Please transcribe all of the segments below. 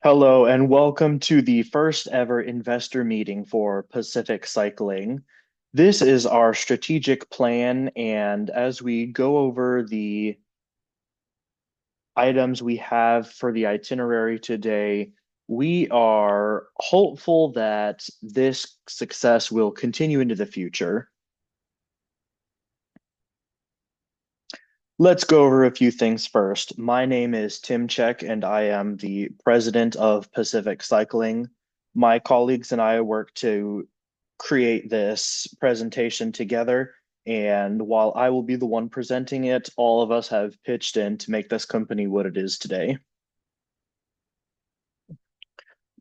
Hello, and welcome to the first ever investor meeting for Pacific Cycling. This is our strategic plan, and as we go over the items we have for the itinerary today, we are hopeful that this success will continue into the future. Let's go over a few things first. My name is Tim Check, and I am the president of Pacific Cycling. My colleagues and I work to create this presentation together. And while I will be the one presenting it, all of us have pitched in to make this company what it is today.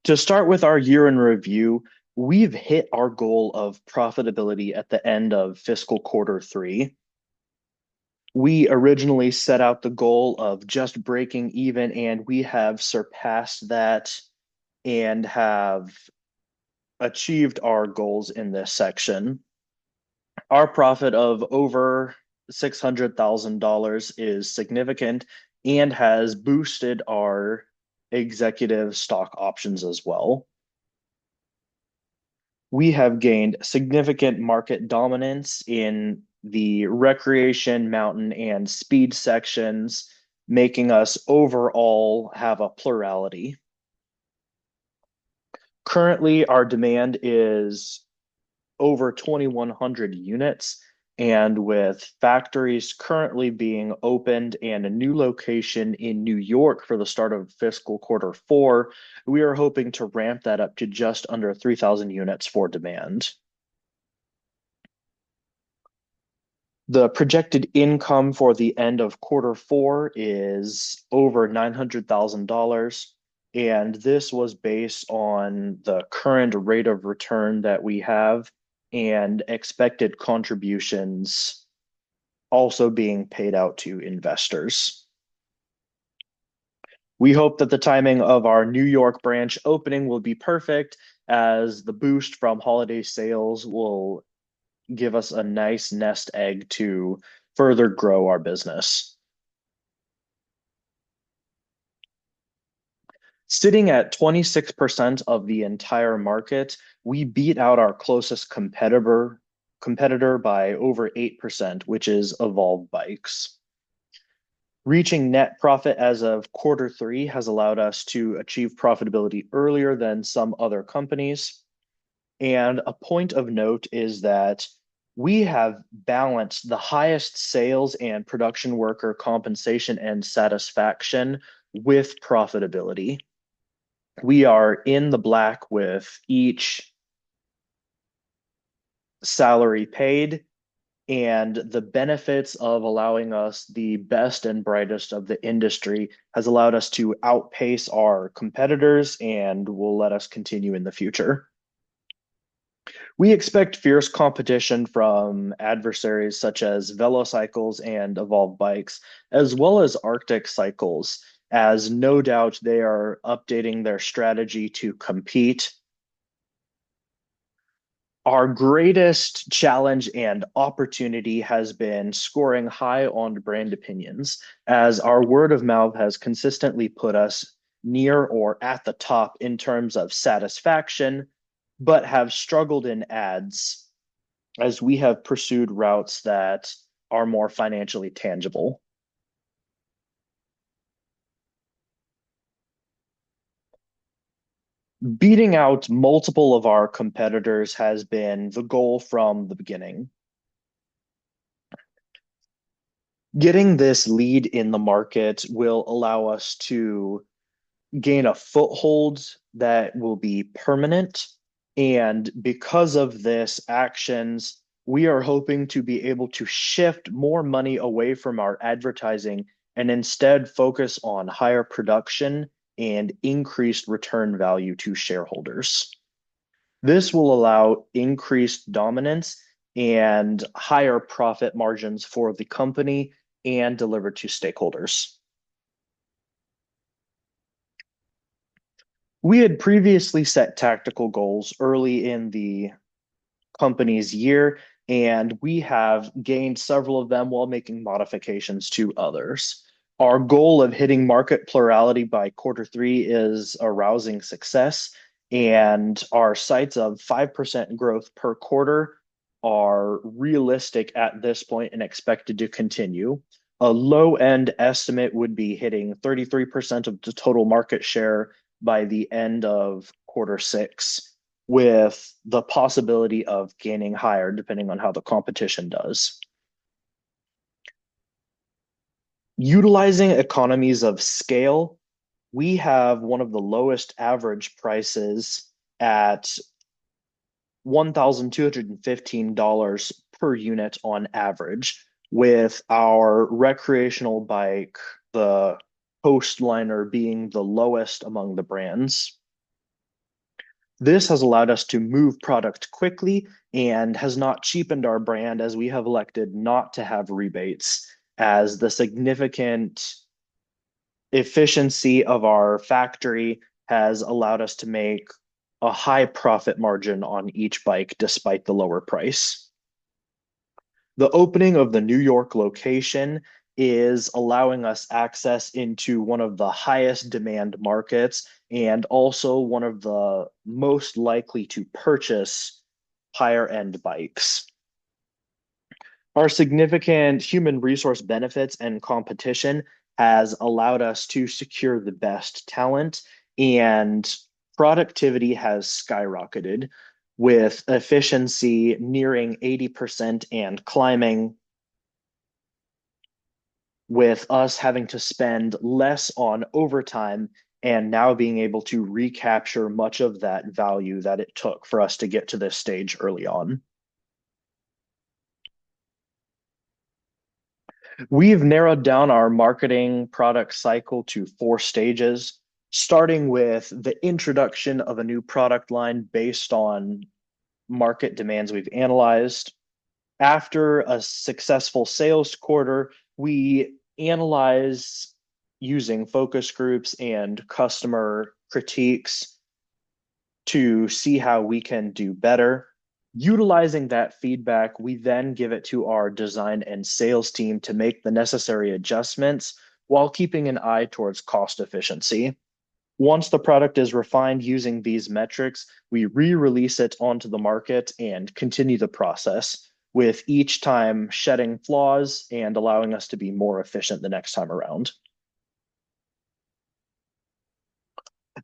To start with our year in review, we've hit our goal of profitability at the end of fiscal quarter three. We originally set out the goal of just breaking even, and we have surpassed that and have achieved our goals in this section. Our profit of over $600,000 is significant and has boosted our executive stock options as well. We have gained significant market dominance in the recreation, mountain, and speed sections, making us overall have a plurality. Currently, our demand is over 2,100 units, and with factories currently being opened and a new location in New York for the start of fiscal quarter four, we are hoping to ramp that up to just under 3,000 units for demand. The projected income for the end of quarter four is over $900,000, and this was based on the current rate of return that we have and expected contributions also being paid out to investors. We hope that the timing of our New York branch opening will be perfect, as the boost from holiday sales will give us a nice nest egg to further grow our business. Sitting at 26% of the entire market, we beat out our closest competitor by over 8%, which is Evolve Bikes. Reaching net profit as of quarter three has allowed us to achieve profitability earlier than some other companies. And a point of note is that we have balanced the highest sales and production worker compensation and satisfaction with profitability. We are in the black with each salary paid, and the benefits of allowing us the best and brightest of the industry has allowed us to outpace our competitors and will let us continue in the future. We expect fierce competition from adversaries such as VeloCycles and Evolve Bikes, as well as Arctic Cycles, as no doubt they are updating their strategy to compete. Our greatest challenge and opportunity has been scoring high on brand opinions, as our word of mouth has consistently put us near or at the top in terms of satisfaction, but have struggled in ads as we have pursued routes that are more financially tangible. Beating out multiple of our competitors has been the goal from the beginning. Getting this lead in the market will allow us to gain a foothold that will be permanent. And because of this actions, we are hoping to be able to shift more money away from our advertising and instead focus on higher production and increased return value to shareholders. This will allow increased dominance and higher profit margins for the company and deliver to stakeholders. We had previously set tactical goals early in the company's year, and we have gained several of them while making modifications to others. Our goal of hitting market plurality by Q3 is a rousing success, and our sights of 5% growth per quarter are realistic at this point and expected to continue. A low end estimate would be hitting 33% of the total market share by the end of Q6, with the possibility of gaining higher depending on how the competition does. Utilizing economies of scale, we have one of the lowest average prices at $1,215 per unit on average, with our recreational bike, the Coastliner, being the lowest among the brands. This has allowed us to move product quickly and has not cheapened our brand, as we have elected not to have rebates, as the significant efficiency of our factory has allowed us to make a high profit margin on each bike despite the lower price. The opening of the New York location is allowing us access into one of the highest demand markets and also one of the most likely to purchase higher end bikes. Our significant human resource benefits and competition has allowed us to secure the best talent, and productivity has skyrocketed, with efficiency nearing 80% and climbing, with us having to spend less on overtime and now being able to recapture much of that value that it took for us to get to this stage early on. We've narrowed down our marketing product cycle to 4 stages, starting with the introduction of a new product line based on market demands we've analyzed. After a successful sales quarter, we analyze using focus groups and customer critiques to see how we can do better. Utilizing that feedback, we then give it to our design and sales team to make the necessary adjustments while keeping an eye towards cost efficiency. Once the product is refined using these metrics, we re-release it onto the market and continue the process, with each time shedding flaws and allowing us to be more efficient the next time around.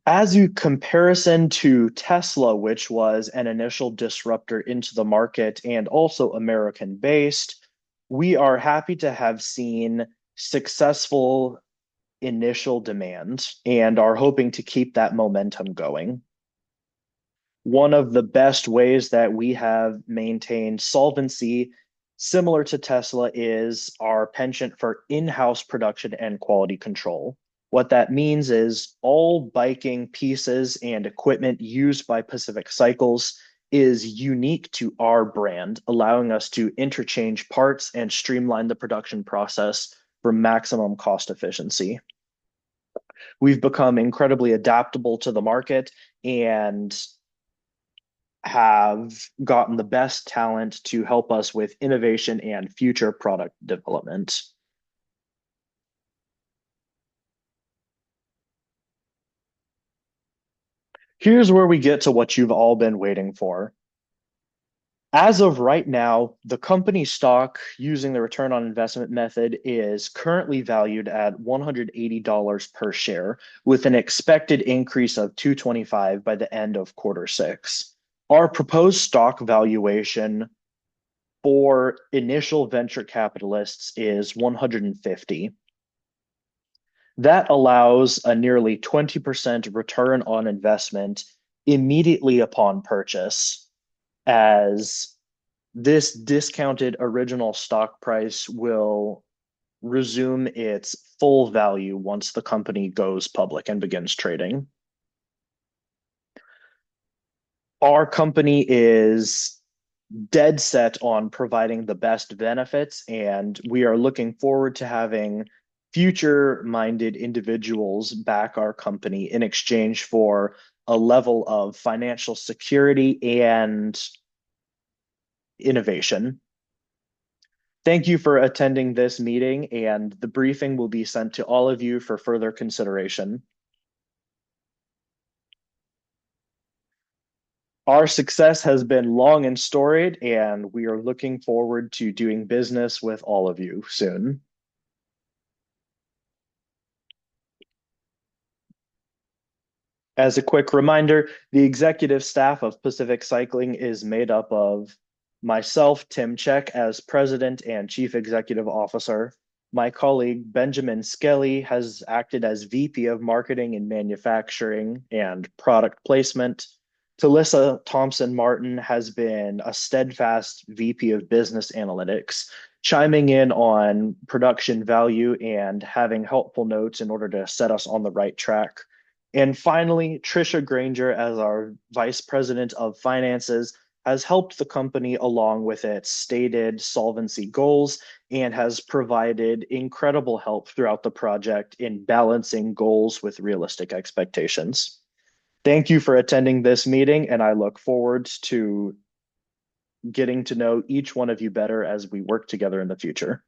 As a comparison to Tesla, which was an initial disruptor into the market and also American based, we are happy to have seen successful initial demand and are hoping to keep that momentum going. One of the best ways that we have maintained solvency, similar to Tesla, is our penchant for in-house production and quality control. What that means is all biking pieces and equipment used by Pacific Cycles is unique to our brand, allowing us to interchange parts and streamline the production process for maximum cost efficiency. We've become incredibly adaptable to the market and have gotten the best talent to help us with innovation and future product development. Here's where we get to what you've all been waiting for. As of right now, the company stock using the return on investment method is currently valued at $180 per share, with an expected increase of $225 by the end of Q6. Our proposed stock valuation for initial venture capitalists is 150. That allows a nearly 20% return on investment immediately upon purchase, as this discounted original stock price will resume its full value once the company goes public and begins trading. Our company is dead set on providing the best benefits, and we are looking forward to having future-minded individuals back our company in exchange for a level of financial security and innovation. Thank you for attending this meeting, and the briefing will be sent to all of you for further consideration. Our success has been long and storied, and we are looking forward to doing business with all of you soon. As a quick reminder, the executive staff of Pacific Cycling is made up of myself, Tim Check, as President and Chief Executive Officer. My colleague Benjamin Skelly has acted as VP of Marketing and Manufacturing and Product Placement. Talissa Thompson Martin has been a steadfast VP of Business Analytics, chiming in on production value and having helpful notes in order to set us on the right track. And finally, Trisha Granger, as our Vice President of Finances, has helped the company along with its stated solvency goals and has provided incredible help throughout the project in balancing goals with realistic expectations. Thank you for attending this meeting, and I look forward to getting to know each one of you better as we work together in the future.